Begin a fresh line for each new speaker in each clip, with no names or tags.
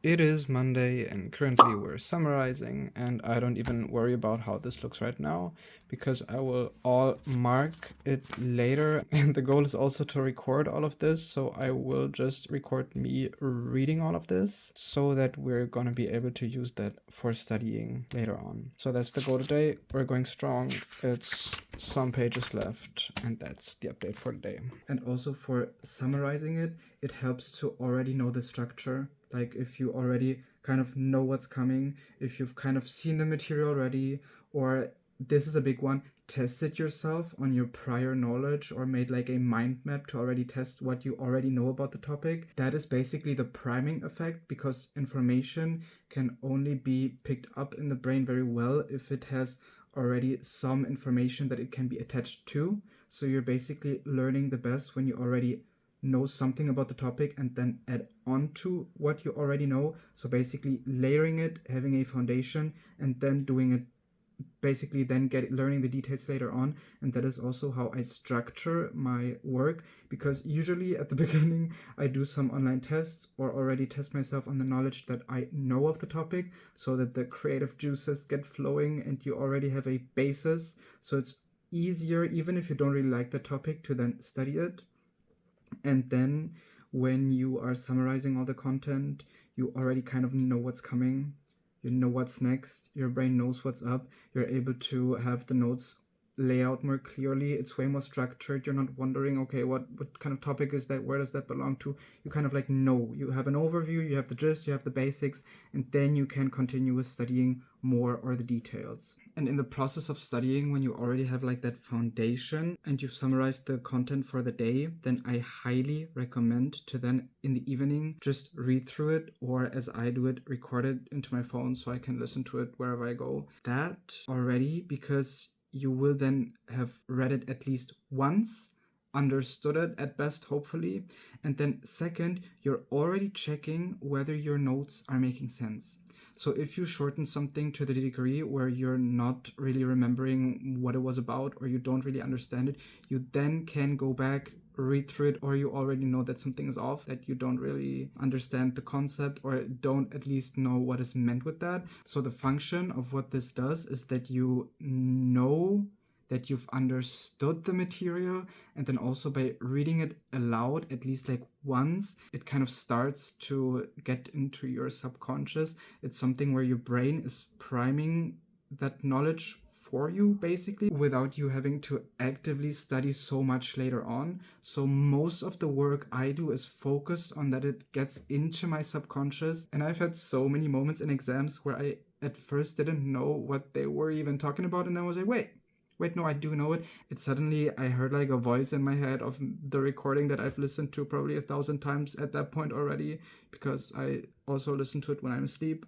It is Monday and currently we're summarizing, and I don't even worry about how this looks right now because I will all mark it later. And the goal is also to record all of this, so I will just record me reading all of this so that we're gonna be able to use that for studying later on. So that's the goal today. We're going strong. It's some pages left, and that's the update for today. And also for summarizing it, it helps to already know the structure. Like if you already kind of know what's coming, if you've kind of seen the material already, or this is a big one, tested yourself on your prior knowledge or made like a mind map to already test what you already know about the topic. That is basically the priming effect, because information can only be picked up in the brain very well if it has already some information that it can be attached to. So you're basically learning the best when you already know something about the topic and then add on to what you already know. So basically layering it, having a foundation, and then doing it, basically then learning the details later on. And that is also how I structure my work, because usually at the beginning I do some online tests or already test myself on the knowledge that I know of the topic, so that the creative juices get flowing and you already have a basis. So it's easier, even if you don't really like the topic, to then study it. And then when you are summarizing all the content, you already kind of know what's coming, you know what's next, your brain knows what's up, you're able to have the notes lay out more clearly. It's way more structured. You're not wondering, okay, what kind of topic is that, where does that belong to? You kind of like know, you have an overview, you have the gist, you have the basics, and then you can continue with studying more or the details. And in the process of studying, when you already have like that foundation and you've summarized the content for the day, then I highly recommend to then in the evening just read through it, or as I do it, record it into my phone so I can listen to it wherever I go. That already, because you will then have read it at least once, understood it at best, hopefully. And then second, you're already checking whether your notes are making sense. So if you shorten something to the degree where you're not really remembering what it was about, or you don't really understand it, you then can go back, read through it, or you already know that something is off, that you don't really understand the concept or don't at least know what is meant with that. So the function of what this does is that you know that you've understood the material, and then also by reading it aloud at least like once, it kind of starts to get into your subconscious. It's something where your brain is priming that knowledge for you, basically, without you having to actively study so much later on. So most of the work I do is focused on that it gets into my subconscious. And I've had so many moments in exams where I at first didn't know what they were even talking about, and then I was like, wait, no, I do know it. It suddenly, I heard like a voice in my head of the recording that I've listened to probably 1,000 times at that point already, because I also listen to it when I'm asleep.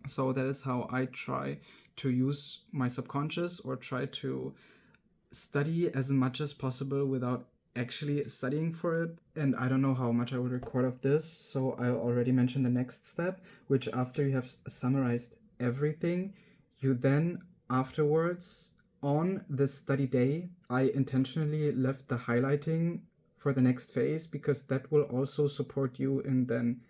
So that is how I try to use my subconscious, or try to study as much as possible without actually studying for it. And I don't know how much I will record of this, so I'll already mention the next step, which after you have summarized everything, you then afterwards, on the study day, I intentionally left the highlighting for the next phase, because that will also support you in then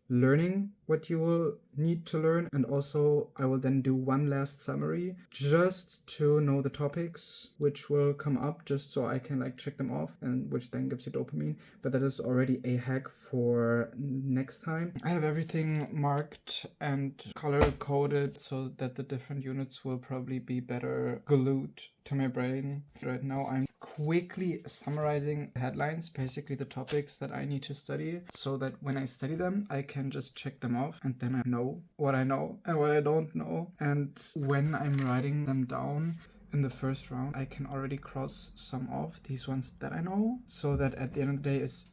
learning what you will need to learn. And also I will then do one last summary just to know the topics which will come up, just so I can like check them off, and which then gives you dopamine. But that is already a hack for next time. I have everything marked and color coded so that the different units will probably be better glued to my brain. Right now I'm quickly summarizing headlines, basically the topics that I need to study, so that when I study them I can just check them off, and then I know what I know and what I don't know. And when I'm writing them down in the first round, I can already cross some off, these ones that I know, so that at the end of the day it's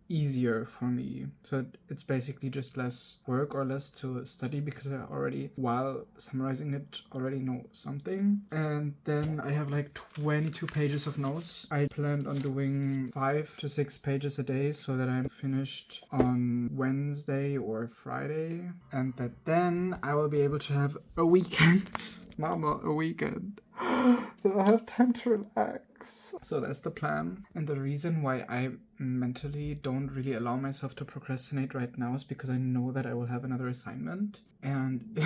easier for me. So it's basically just less work or less to study, because I already, while summarizing it, already know something. And then I have like 22 pages of notes. I planned on doing 5 to 6 pages a day, so that I'm finished on Wednesday or Friday, and that then I will be able to have a weekend. Mama, a weekend. That I have time to relax. works. So that's the plan. And the reason why I mentally don't really allow myself to procrastinate right now is because I know that I will have another assignment. And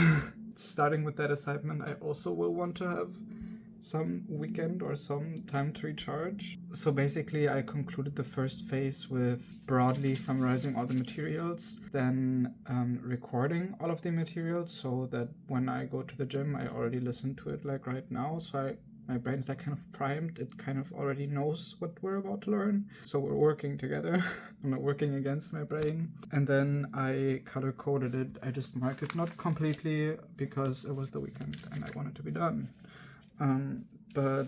starting with that assignment, I also will want to have some weekend or some time to recharge. So basically I concluded the first phase with broadly summarizing all the materials, then recording all of the materials so that when I go to the gym I already listen to it like right now, so my brain's like kind of primed. It kind of already knows what we're about to learn. So we're working together. I'm not working against my brain. And then I color coded it. I just marked it not completely because it was the weekend and I wanted to be done. But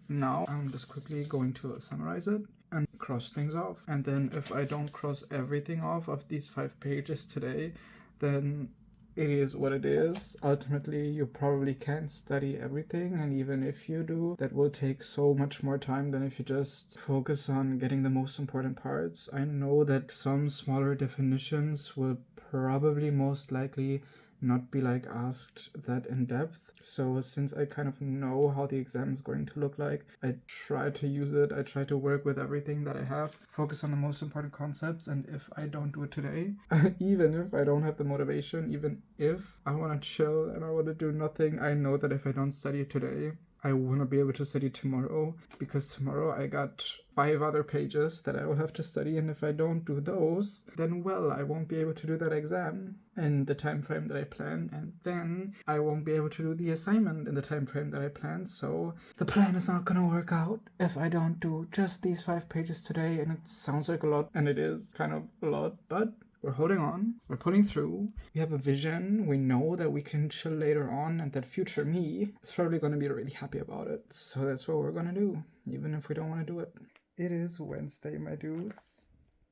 now I'm just quickly going to summarize it and cross things off. And then if I don't cross everything off of these 5 pages today, then it is what it is. Ultimately, you probably can't study everything, and even if you do, that will take so much more time than if you just focus on getting the most important parts. I know that some smaller definitions will probably most likely not be like asked that in depth. So since I kind of know how the exam is going to look like, I try to use it. I try to work with everything that I have, focus on the most important concepts. And if I don't do it today, even if I don't have the motivation, even if I want to chill and I want to do nothing, I know that if I don't study it today, I will not be able to study tomorrow, because tomorrow I got 5 other pages that I will have to study, and if I don't do those, then well, I won't be able to do that exam in the time frame that I plan, and then I won't be able to do the assignment in the time frame that I plan. So the plan is not gonna work out if I don't do just these 5 pages today. And it sounds like a lot, and it is kind of a lot, but we're holding on, we're pulling through, we have a vision, we know that we can chill later on, and that future me is probably going to be really happy about it. So that's what we're going to do, even if we don't want to do it. It is Wednesday, my dudes,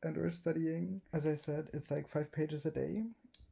and we're studying. As I said, it's like 5 pages a day.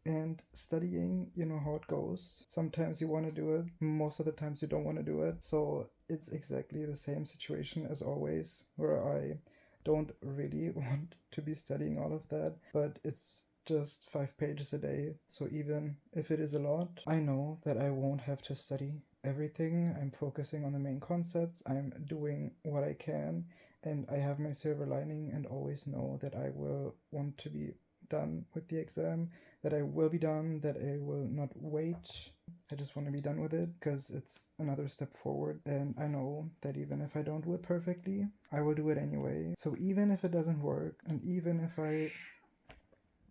And studying, you know how it goes. Sometimes you want to do it, most of the times you don't want to do it. So it's exactly the same situation as always, where I don't really want to be studying all of that, but it's just 5 pages a day. So even if it is a lot, I know that I won't have to study everything. I'm focusing on the main concepts. I'm doing what I can, and I have my silver lining and always know that I will want to be done with the exam, that I will be done, that I will not wait. I just want to be done with it because it's another step forward, and I know that even if I don't do it perfectly, I will do it anyway. So even if it doesn't work, and even if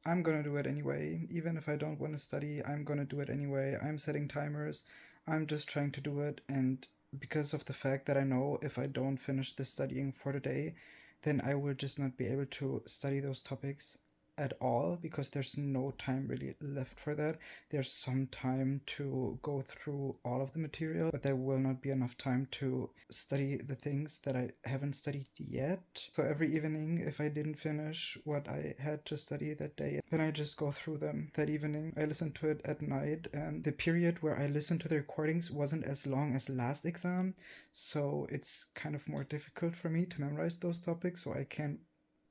I'm gonna do it anyway. Even if I don't want to study, I'm gonna do it anyway. I'm setting timers. I'm just trying to do it, and because of the fact that I know if I don't finish the studying for the day, then I will just not be able to study those topics at all, because there's no time really left for that. There's some time to go through all of the material, but there will not be enough time to study the things that I haven't studied yet. So every evening, if I didn't finish what I had to study that day, then I just go through them that evening. I listen to it at night, and the period where I listened to the recordings wasn't as long as last exam, so it's kind of more difficult for me to memorize those topics. So I can't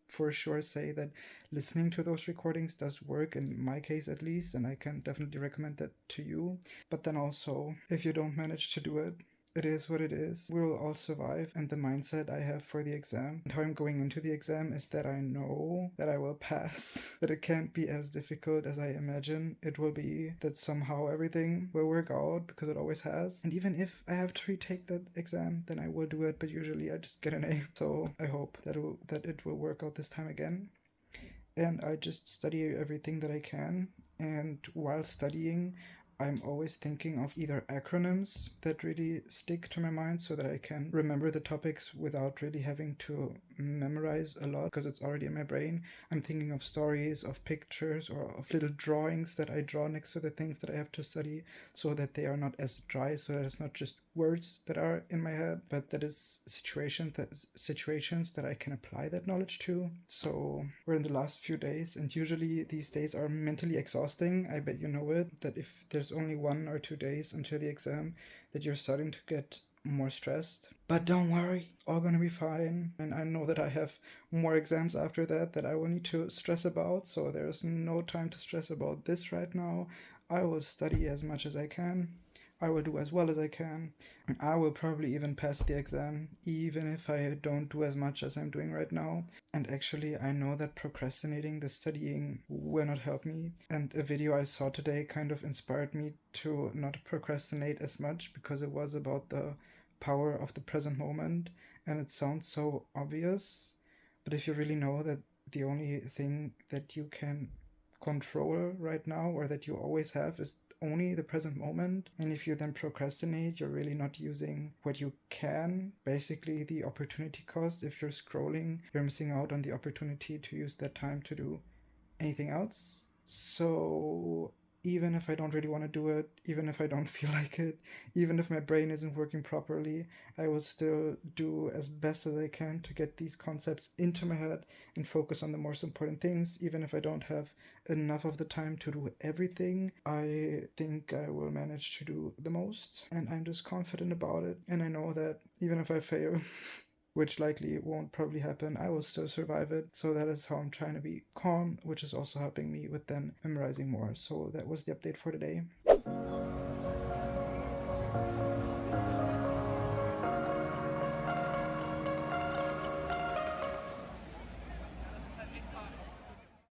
for sure say that listening to those recordings does work, in my case at least, and I can definitely recommend that to you. But then also, if you don't manage to do it, it is what it is. We will all survive, and the mindset I have for the exam and how I'm going into the exam is that I know that I will pass, that it can't be as difficult as I imagine it will be, that somehow everything will work out, because it always has. And even if I have to retake that exam, then I will do it, but usually I just get an A. So I hope that it will work out this time again. And I just study everything that I can, and while studying, I'm always thinking of either acronyms that really stick to my mind so that I can remember the topics without really having to memorize a lot because it's already in my brain. I'm thinking of stories, of pictures, or of little drawings that I draw next to the things that I have to study, so that they are not as dry, so that it's not just words that are in my head, but that is situations that I can apply that knowledge to. So we're in the last few days, and usually these days are mentally exhausting. I bet you know it, that if there's only 1 or 2 days until the exam, that you're starting to get more stressed. But don't worry, all gonna be fine. And I know that I have more exams after that I will need to stress about, so there's no time to stress about this right now. I will study as much as I can. I will do as well as I can. I will probably even pass the exam, even if I don't do as much as I'm doing right now. And actually, I know that procrastinating the studying will not help me. And a video I saw today kind of inspired me to not procrastinate as much, because it was about the power of the present moment. And it sounds so obvious, but if you really know that the only thing that you can control right now, or that you always have, is only the present moment, and if you then procrastinate, you're really not using what you can, basically the opportunity cost. If you're scrolling, you're missing out on the opportunity to use that time to do anything else. So even if I don't really want to do it, even if I don't feel like it, even if my brain isn't working properly, I will still do as best as I can to get these concepts into my head and focus on the most important things. Even if I don't have enough of the time to do everything, I think I will manage to do the most, and I'm just confident about it. And I know that even if I fail, which likely won't probably happen, I will still survive it. So that is how I'm trying to be calm, which is also helping me with then memorizing more. So that was the update for today.